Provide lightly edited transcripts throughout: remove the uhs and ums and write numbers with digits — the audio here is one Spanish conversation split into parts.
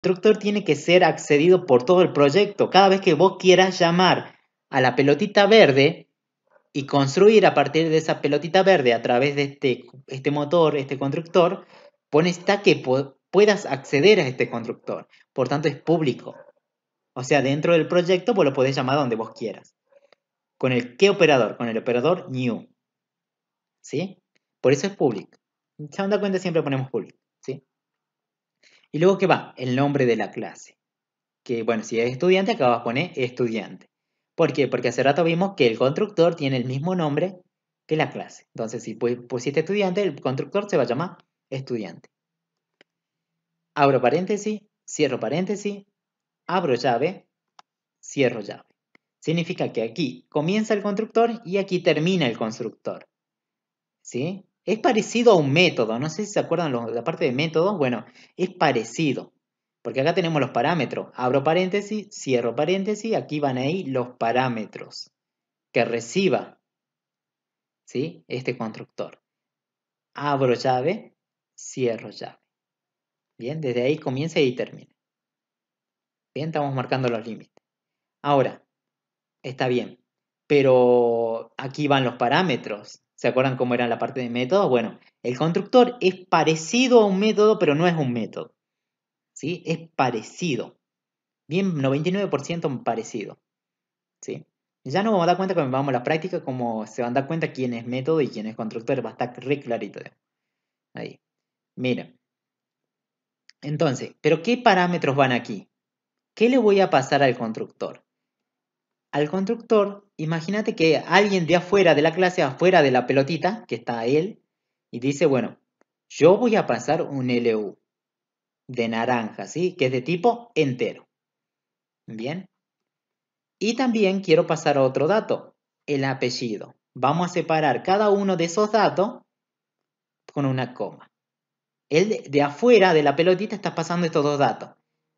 constructor tiene que ser accedido por todo el proyecto. Cada vez que vos quieras llamar a la pelotita verde y construir a partir de esa pelotita verde a través de este motor, este constructor, vos necesitas que puedas acceder a este constructor. Por tanto, es público. O sea, dentro del proyecto vos lo podés llamar donde vos quieras. ¿Con el qué operador? Con el operador new. ¿Sí? Por eso es público. Se dan cuenta, siempre ponemos público. ¿Sí? Y luego, ¿qué va? El nombre de la clase. Que, bueno, si es estudiante, acá vas a poner estudiante. ¿Por qué? Porque hace rato vimos que el constructor tiene el mismo nombre que la clase. Entonces, si pusiste estudiante, el constructor se va a llamar estudiante. Abro paréntesis, cierro paréntesis, abro llave, cierro llave. Significa que aquí comienza el constructor y aquí termina el constructor. ¿Sí? Es parecido a un método. No sé si se acuerdan la parte de método. Bueno, es parecido. Porque acá tenemos los parámetros. Abro paréntesis, cierro paréntesis. Aquí van a ir los parámetros que reciba, ¿sí? Este constructor. Abro llave, cierro llave. Bien, desde ahí comienza y termina. Bien, estamos marcando los límites. Ahora, está bien. Pero aquí van los parámetros. ¿Se acuerdan cómo era la parte de método? Bueno, el constructor es parecido a un método, pero no es un método. ¿Sí? Es parecido. Bien, 99% parecido. ¿Sí? Ya nos vamos a dar cuenta cuando vamos a la práctica, como se van a dar cuenta quién es método y quién es constructor. Va a estar re clarito. Ahí. Miren. Entonces, ¿pero qué parámetros van aquí? ¿Qué le voy a pasar al constructor? Al constructor, imagínate que alguien de afuera de la clase, afuera de la pelotita, que está él, y dice, bueno, yo voy a pasar un LU de naranja, ¿sí? Que es de tipo entero. Bien. Y también quiero pasar otro dato, el apellido. Vamos a separar cada uno de esos datos con una coma. Él de afuera de la pelotita está pasando estos dos datos.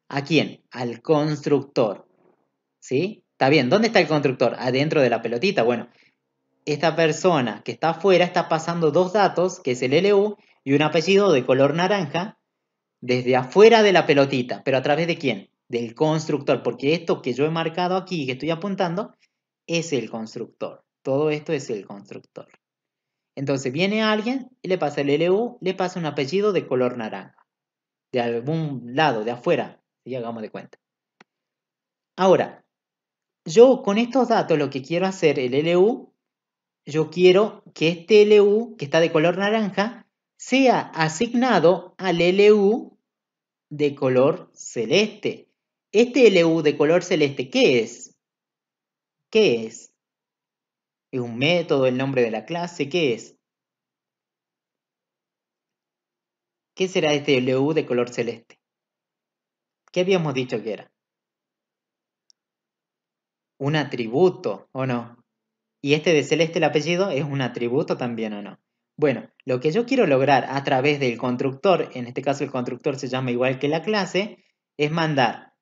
¿A quién? Al constructor. ¿Sí? Está bien, ¿dónde está el constructor? Adentro de la pelotita. Bueno, esta persona que está afuera está pasando dos datos, que es el LU y un apellido de color naranja, desde afuera de la pelotita. ¿Pero a través de quién? Del constructor, porque esto que yo he marcado aquí, que estoy apuntando, es el constructor. Todo esto es el constructor. Entonces viene alguien y le pasa el LU, le pasa un apellido de color naranja. De algún lado, de afuera, si hagamos de cuenta. Ahora, yo con estos datos lo que quiero hacer, el LU, yo quiero que este LU, que está de color naranja, sea asignado al LU de color celeste. Este LU de color celeste, ¿qué es? ¿Qué es? ¿Es un método, el nombre de la clase? ¿Qué es? ¿Qué será este LU de color celeste? ¿Qué habíamos dicho que era? Un atributo, ¿o no? ¿Y este de celeste el apellido es un atributo también o no? Bueno, lo que yo quiero lograr a través del constructor, en este caso el constructor se llama igual que la clase, es mandar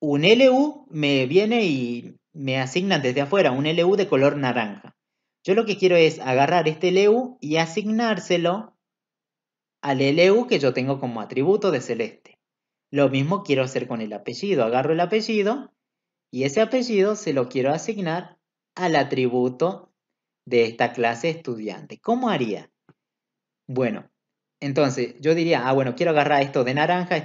un LU, me viene y me asignan desde afuera un LU de color naranja. Yo lo que quiero es agarrar este LU y asignárselo al LU que yo tengo como atributo de celeste. Lo mismo quiero hacer con el apellido. Agarro el apellido y ese apellido se lo quiero asignar al atributo de esta clase estudiante. ¿Cómo haría? Bueno, entonces yo diría, bueno, quiero agarrar esto de naranja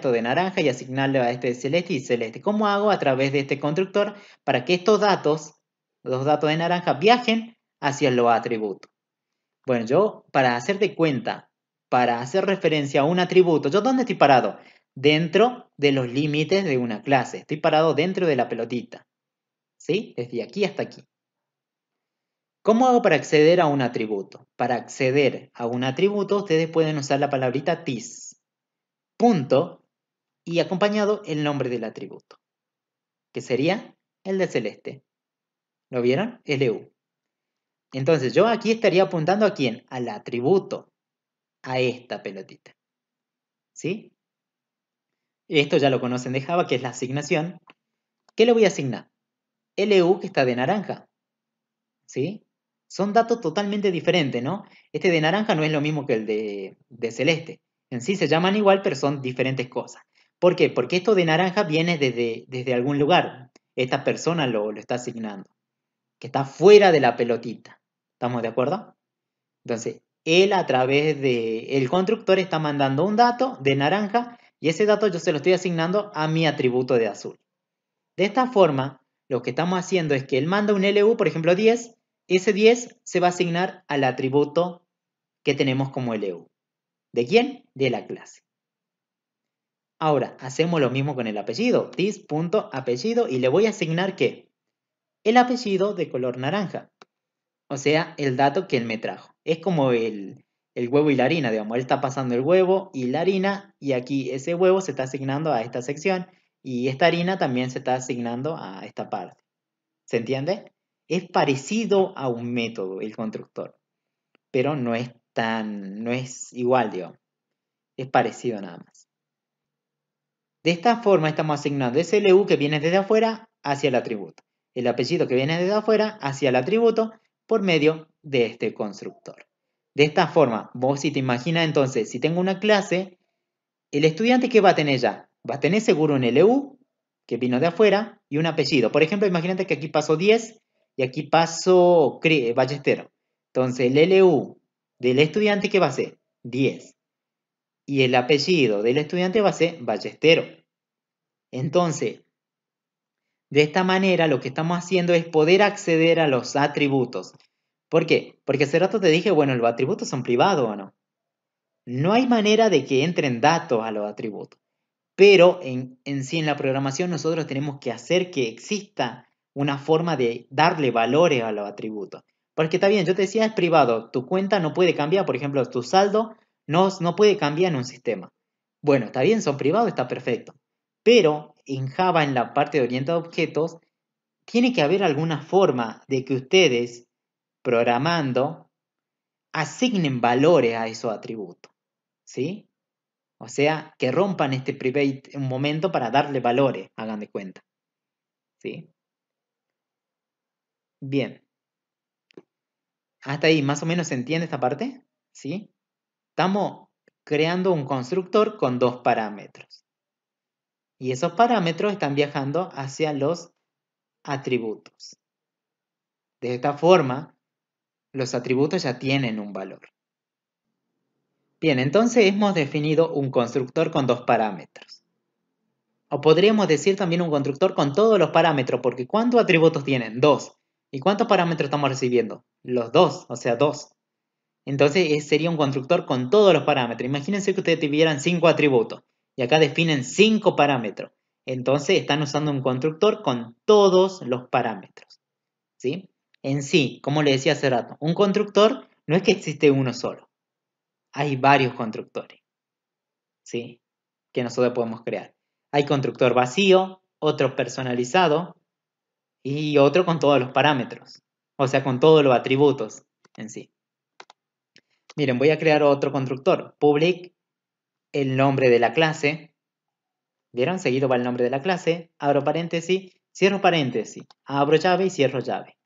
y asignarle a este de celeste y celeste. ¿Cómo hago? A través de este constructor para que estos datos, los datos de naranja, viajen hacia los atributos. Bueno, yo para hacer de cuenta, para hacer referencia a un atributo, ¿yo dónde estoy parado? Dentro de los límites de una clase. Estoy parado dentro de la pelotita. ¿Sí? Desde aquí hasta aquí. ¿Cómo hago para acceder a un atributo? Para acceder a un atributo, ustedes pueden usar la palabrita this, punto, y acompañado el nombre del atributo, que sería el de celeste. ¿Lo vieron? LU. Entonces, yo aquí estaría apuntando a quién? Al atributo, a esta pelotita. ¿Sí? Esto ya lo conocen de Java, que es la asignación. ¿Qué le voy a asignar? LU, que está de naranja. ¿Sí? Son datos totalmente diferentes, ¿no? Este de naranja no es lo mismo que el de celeste. En sí se llaman igual, pero son diferentes cosas. ¿Por qué? Porque esto de naranja viene desde algún lugar. Esta persona lo está asignando, que está fuera de la pelotita. ¿Estamos de acuerdo? Entonces, él a través del constructor está mandando un dato de naranja y ese dato yo se lo estoy asignando a mi atributo de azul. De esta forma, lo que estamos haciendo es que él manda un LU, por ejemplo 10, ese 10 se va a asignar al atributo que tenemos como LU. ¿De quién? De la clase. Ahora, hacemos lo mismo con el apellido, this.apellido, y le voy a asignar ¿qué? El apellido de color naranja, o sea, el dato que él me trajo. Es como el huevo y la harina, digamos, él está pasando el huevo y la harina, y aquí ese huevo se está asignando a esta sección, y esta harina también se está asignando a esta parte. ¿Se entiende? Es parecido a un método, el constructor, pero no es igual, digamos. Es parecido nada más. De esta forma estamos asignando ese LU que viene desde afuera hacia el atributo, el apellido que viene desde afuera hacia el atributo por medio de este constructor. De esta forma, vos si te imaginas entonces, si tengo una clase, el estudiante ¿qué va a tener ya? Va a tener seguro un LU que vino de afuera y un apellido. Por ejemplo, imagínate que aquí paso 10 y aquí paso Ballestero. Entonces el LU del estudiante ¿qué va a ser? 10. Y el apellido del estudiante va a ser Ballestero. Entonces, de esta manera lo que estamos haciendo es poder acceder a los atributos. ¿Por qué? Porque hace rato te dije, bueno, los atributos son privados o no. No hay manera de que entren datos a los atributos. Pero en sí en la programación nosotros tenemos que hacer que exista una forma de darle valores a los atributos. Porque está bien, yo te decía es privado, tu cuenta no puede cambiar, por ejemplo, tu saldo no puede cambiar en un sistema. Bueno, está bien, son privados, está perfecto. Pero en Java, en la parte de orientado a objetos, tiene que haber alguna forma de que ustedes, programando, asignen valores a esos atributos. ¿Sí? O sea, que rompan este private un momento para darle valores, hagan de cuenta. ¿Sí? Bien. Hasta ahí, ¿más o menos se entiende esta parte? ¿Sí? Estamos creando un constructor con dos parámetros. Y esos parámetros están viajando hacia los atributos. De esta forma, los atributos ya tienen un valor. Bien, entonces hemos definido un constructor con dos parámetros. O podríamos decir también un constructor con todos los parámetros, porque ¿cuántos atributos tienen? Dos. ¿Y cuántos parámetros estamos recibiendo? Los dos, o sea, dos. Entonces sería un constructor con todos los parámetros. Imagínense que ustedes tuvieran 5 atributos y acá definen 5 parámetros. Entonces están usando un constructor con todos los parámetros. ¿Sí? En sí, como le decía hace rato, un constructor no es que existe uno solo. Hay varios constructores. ¿Sí? Que nosotros podemos crear. Hay constructor vacío, otro personalizado y otro con todos los parámetros. O sea, con todos los atributos en sí. Miren, voy a crear otro constructor. Public, el nombre de la clase. ¿Vieron? Seguido va el nombre de la clase. Abro paréntesis, cierro paréntesis. Abro llave y cierro llave.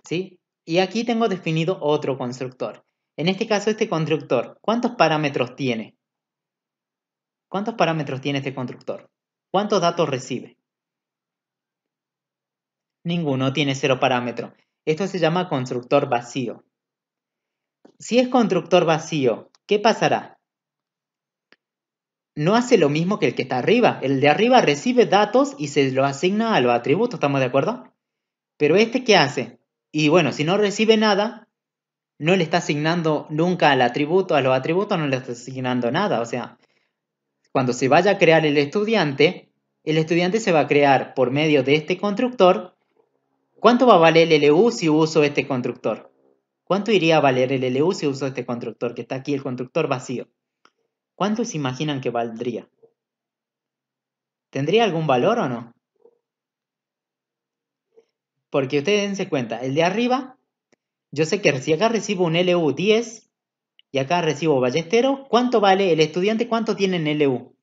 ¿Sí? Y aquí tengo definido otro constructor. En este caso, este constructor, ¿cuántos parámetros tiene? ¿Cuántos parámetros tiene este constructor? ¿Cuántos datos recibe? Ninguno, tiene 0 parámetros. Esto se llama constructor vacío. Si es constructor vacío, ¿qué pasará? No hace lo mismo que el que está arriba. El de arriba recibe datos y se los asigna a los atributos, ¿estamos de acuerdo? Pero este, ¿qué hace? Y bueno, si no recibe nada, no le está asignando nunca al atributo, a los atributos no le está asignando nada. O sea, cuando se vaya a crear el estudiante se va a crear por medio de este constructor. ¿Cuánto va a valer el LU si uso este constructor? ¿Cuánto iría a valer el LU si uso este constructor? Que está aquí el constructor vacío. ¿Cuánto se imaginan que valdría? ¿Tendría algún valor o no? Porque ustedes dense cuenta, el de arriba, yo sé que si acá recibo un LU 10 y acá recibo Ballestero, ¿cuánto vale el estudiante? ¿Cuánto tiene en LU?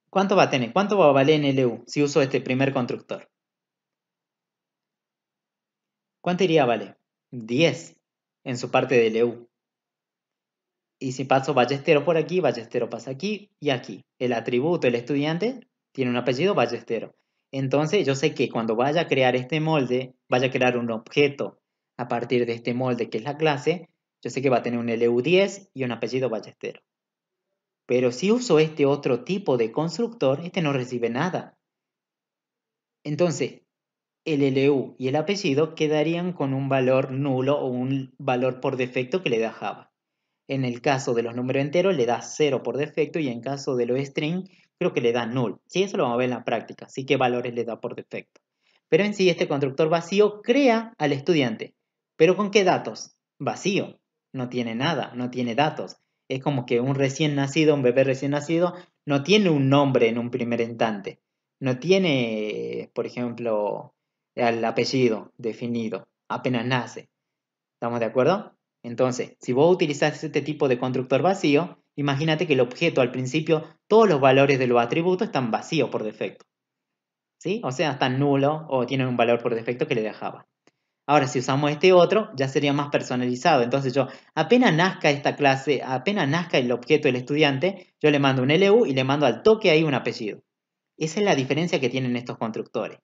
¿Cuánto va a tener? ¿Cuánto va a valer en LU si uso este primer constructor? ¿Cuánto iría a valer? 10 en su parte de LU. Y si paso Ballesteros por aquí, Ballesteros pasa aquí y aquí. El atributo, el estudiante, tiene un apellido Ballesteros. Entonces yo sé que cuando vaya a crear este molde, vaya a crear un objeto a partir de este molde que es la clase, yo sé que va a tener un LU10 y un apellido Ballesteros. Pero si uso este otro tipo de constructor, este no recibe nada. Entonces, el LU y el apellido quedarían con un valor nulo o un valor por defecto que le da Java. En el caso de los números enteros le da 0 por defecto y en caso de los string creo que le da null. Sí, eso lo vamos a ver en la práctica, sí qué valores le da por defecto. Pero en sí este constructor vacío crea al estudiante. ¿Pero con qué datos? Vacío, no tiene nada, no tiene datos. Es como que un recién nacido, un bebé recién nacido, no tiene un nombre en un primer instante. No tiene, por ejemplo, el apellido definido, apenas nace. ¿Estamos de acuerdo? Entonces, si vos utilizás este tipo de constructor vacío, imagínate que el objeto al principio, todos los valores de los atributos están vacíos por defecto. ¿Sí? O sea, están nulos o tienen un valor por defecto que le dejaba. Ahora, si usamos este otro, ya sería más personalizado. Entonces yo, apenas nazca esta clase, apenas nazca el objeto del estudiante, yo le mando un LU y le mando al toque ahí un apellido. Esa es la diferencia que tienen estos constructores.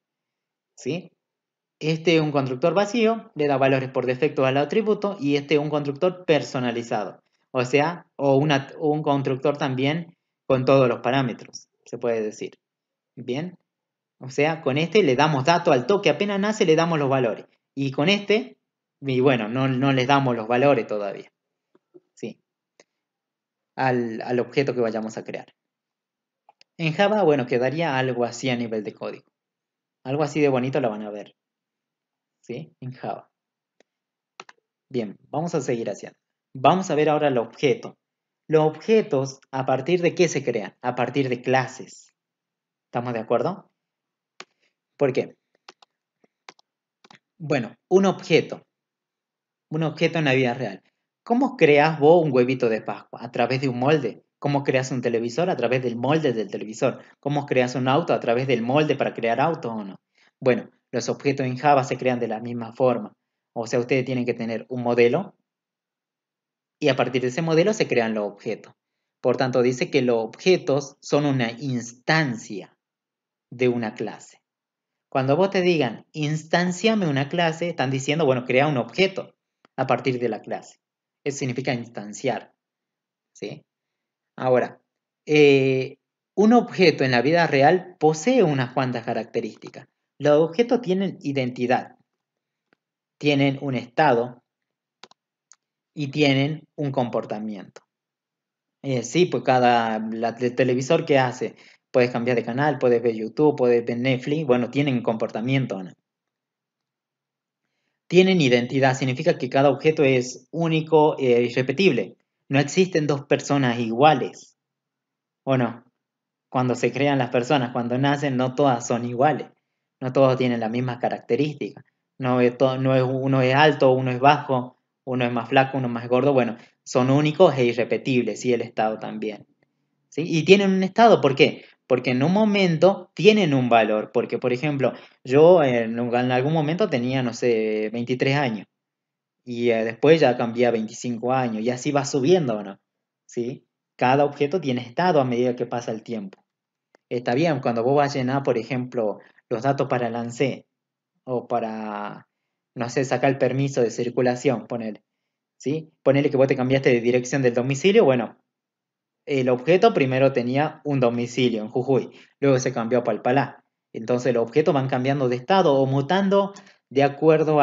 ¿Sí? Este es un constructor vacío, le da valores por defecto al atributo y este es un constructor personalizado. O sea, un constructor también con todos los parámetros, se puede decir. Bien, o sea, con este le damos datos al toque, apenas nace le damos los valores. Y con este, y bueno, no les damos los valores todavía. Sí, al objeto que vayamos a crear. En Java, bueno, quedaría algo así a nivel de código. Algo así de bonito lo van a ver. ¿Sí? En Java. Bien, vamos a seguir haciendo. Vamos a ver ahora el objeto. Los objetos, ¿a partir de qué se crean? A partir de clases. ¿Estamos de acuerdo? ¿Por qué? Bueno, un objeto en la vida real. ¿Cómo creas vos un huevito de Pascua? A través de un molde. ¿Cómo creas un televisor? A través del molde del televisor. ¿Cómo creas un auto? A través del molde para crear autos o no. Bueno, los objetos en Java se crean de la misma forma. O sea, ustedes tienen que tener un modelo y a partir de ese modelo se crean los objetos. Por tanto, dice que los objetos son una instancia de una clase. Cuando vos te digan, instanciame una clase, están diciendo, bueno, crea un objeto a partir de la clase. Eso significa instanciar. ¿Sí? Ahora, un objeto en la vida real posee unas cuantas características. Los objetos tienen identidad, tienen un estado y tienen un comportamiento. Sí, pues el televisor que hace, puedes cambiar de canal, puedes ver YouTube, puedes ver Netflix, bueno, tienen comportamiento, ¿no? Tienen identidad, significa que cada objeto es único e irrepetible. No existen dos personas iguales, ¿o no? Cuando se crean las personas, cuando nacen, no todas son iguales, no todos tienen las mismas características. No es uno es alto, uno es bajo, uno es más flaco, uno es más gordo, bueno, son únicos e irrepetibles, y el estado también. ¿Sí? Y tienen un estado, ¿por qué? Porque en un momento tienen un valor, porque por ejemplo, yo en algún momento tenía, no sé, 23 años, y después ya cambié a 25 años, y así va subiendo, ¿no? ¿Sí? Cada objeto tiene estado a medida que pasa el tiempo. Está bien, cuando vos vas a llenar, por ejemplo, los datos para el ANSE, o para, no sé, sacar el permiso de circulación, ponele, ¿sí? Ponele que vos te cambiaste de dirección del domicilio, bueno, el objeto primero tenía un domicilio en Jujuy, luego se cambió a Palpalá. Entonces los objetos van cambiando de estado o mutando de acuerdo a